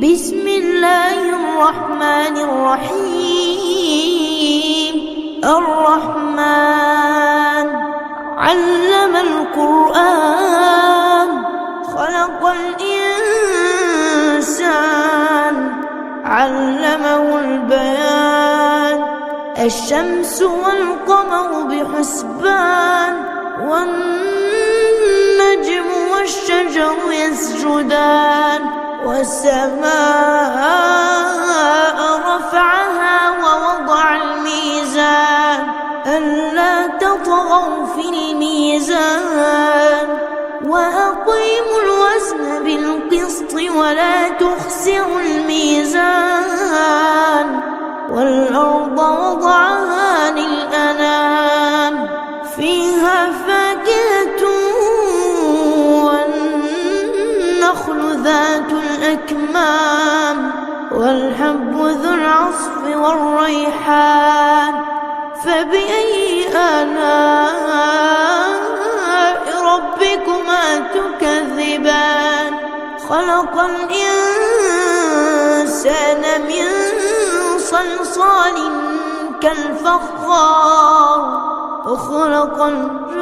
بسم الله الرحمن الرحيم. الرحمن علم القرآن، خلق الإنسان، علمه البيان. الشمس والقمر بحسبان، والنجم والشجر يسجدان. والسماء رفعها ووضع الميزان، ألا تطغوا في الميزان. وأقيموا الوزن بالقسط ولا تخسروا الميزان. والأرض وضعها للأنام، فيها فاكهة والنخل ذات الأكمام، والحب ذو العصف والريحان. فبأي آلاء ربكما تكذبان؟ خلق الإنسان من صلصال كالفخار، وخلق الجن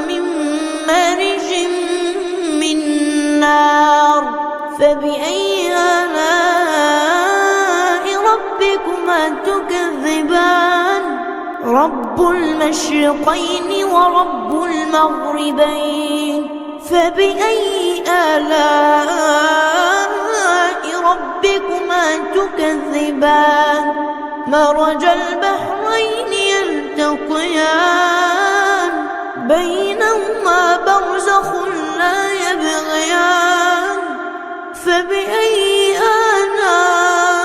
من مارج من نار. فبأي آلاء ربكما تكذبان؟ رب المشرقين ورب المغربين. فبأي آلاء ربكما تكذبان؟ مرج البحرين يلتقيان، بينهما برزخ لا يبغيان. فبأي آلاء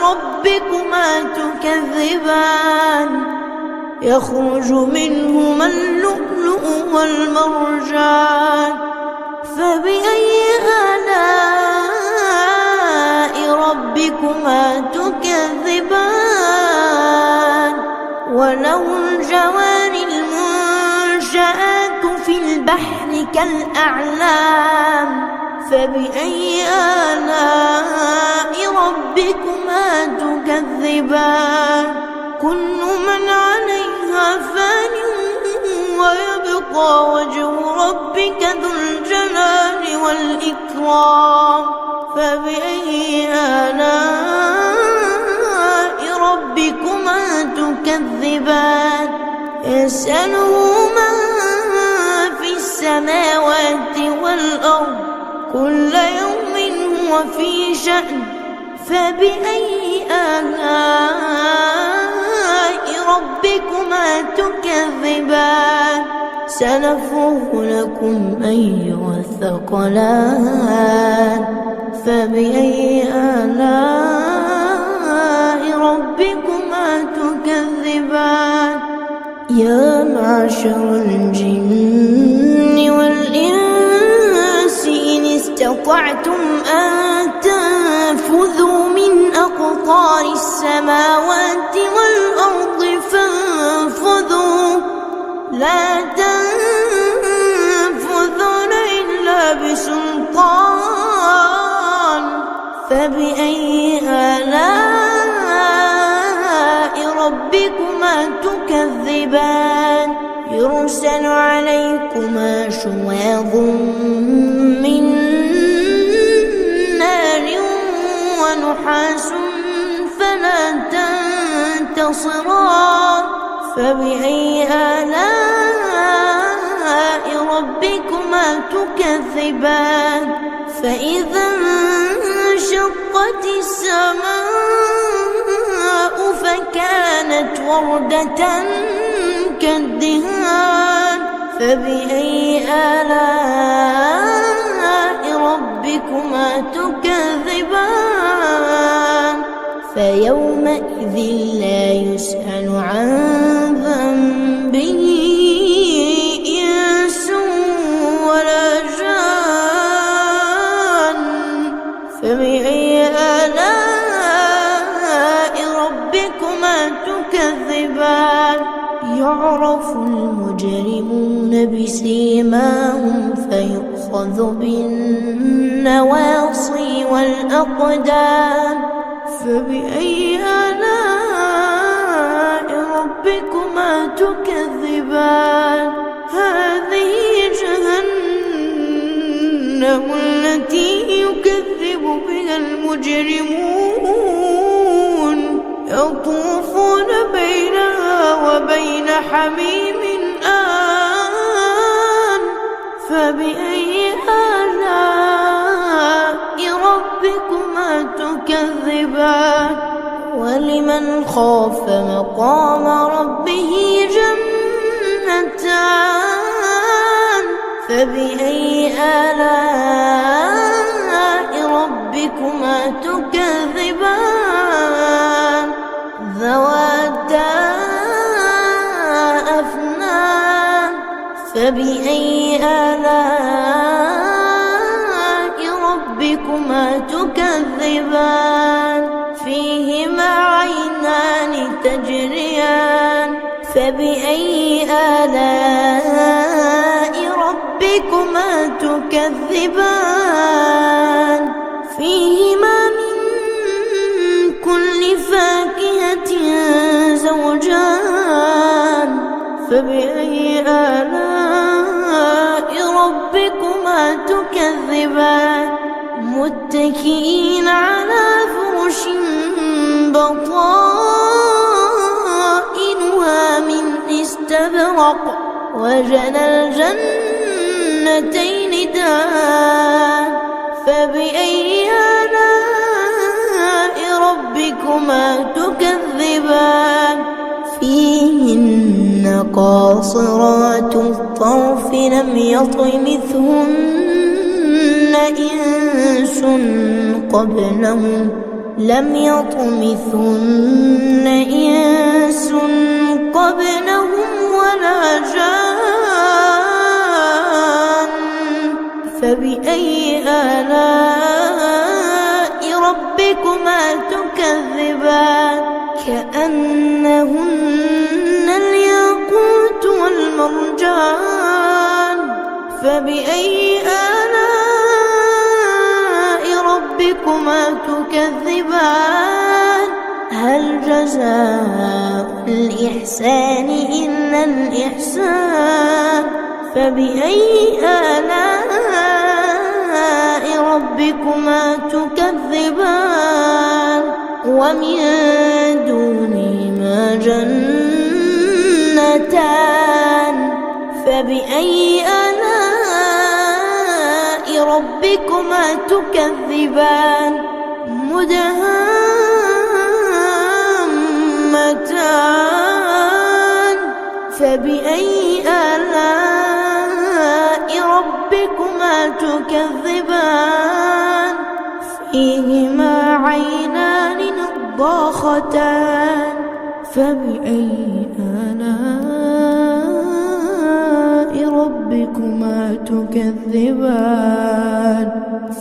ربكما تكذبان؟ يخرج منهما اللؤلؤ والمرجان. فبأي آلاء ربكما تكذبان؟ وله الجوار المنشآت في البحر كالأعلام. فبأي آلاء ربكما تكذبان؟ كل من عليها فان، ويبقى وجه ربك ذو الجلال والإكرام. فبأي آلاء ربكما تكذبان؟ يسأله من في السماوات والأرض، كل يوم هو في شأن. فبأي آلاء ربكما تكذبان؟ سنفرغ لكم أيها الثقلان. فبأي آلاء ربكما تكذبان؟ يا معشر الجن والإنس إن استطعتم أن تنفذوا من أقطار السماوات والأرض فانفذوا، لا تنفذون إلا بسلطان. فبأي آلاء ربكما تكذبان؟ يرسل عليكما شواظ من نار ونحاس فلا تنتصران. فبأي آلاء ربكما تكذبان؟ فإذا انشقت السماء فكانت وردة كالدهان. فبأي آلاء ربكما تكذبان؟ فيومئذ لا يسأل عن ذنبه إنس ولا جان. فبأي آلاء ربكما تكذبان؟ يعرف المجرمون بسيماهم فيؤخذ بالنواصي والأقدام فبأي آلاء ربكما تكذبان هذه جهنم التي يكذب بها المجرمون يطوفون بينها وبين حميم آن فبأي آلاء ربكما تكذبان ولمن خاف مقام ربه جنتان فبأي آلاء ربكما تكذبان ذواتا أفنان فبأي آلاء ربكما تكذبان فيهما عينان تجريان فبأي آلاء ربكما تكذبان فيهما من كل فاكهة زوجان فبأي آلاء ربكما تكذبان متكئين على فرش بطائنها من استبرق وجنى الجنتين دان فبأي آلاء ربكما تكذبان فيهن قاصرات الطرف لم يطمثهن إنس قبلهم ولا جان فبأي آلاء ربكما تكذبان كأنهن الياقوت والمرجان فبأي آلاء ربكما تكذبان هل جزاء الإحسان إلا الإحسان فبأي آلاء ربكما تكذبان ومن دونهما جنتان فبأي آلاء ربكما تكذبان مدهامتان فبأي آلاء ربكما تكذبان فيهما عينان نضاختان فبأي آلاء ربكما تكذبان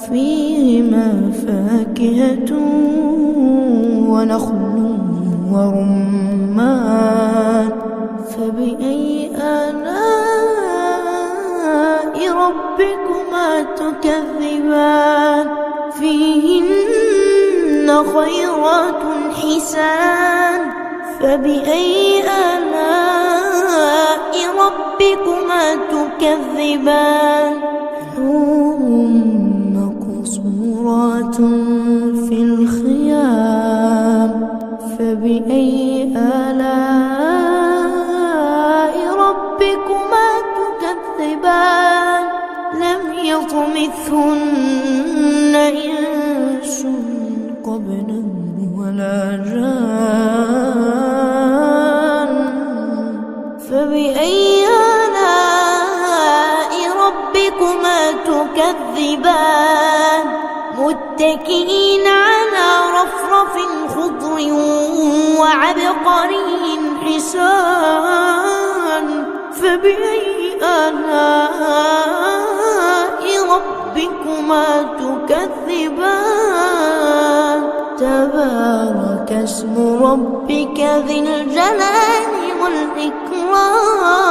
فيهما فاكهة ونخل ورمان فبأي آلاء ربكما تكذبان فيهن خيرات حسان فبأي آلاء ربكما تكذبان حور مقصورات في الخيام فبأي آلاء ربكما تكذبان لم يطمثهن إنس قبلهم ولا جان فبأي آلاء ربكما تكذبان متكئين على رفرف خضر وعبقري حسان فبأي آلاء ربكما تكذبان تبارك اسم ربك ذي الجلال والإكرام.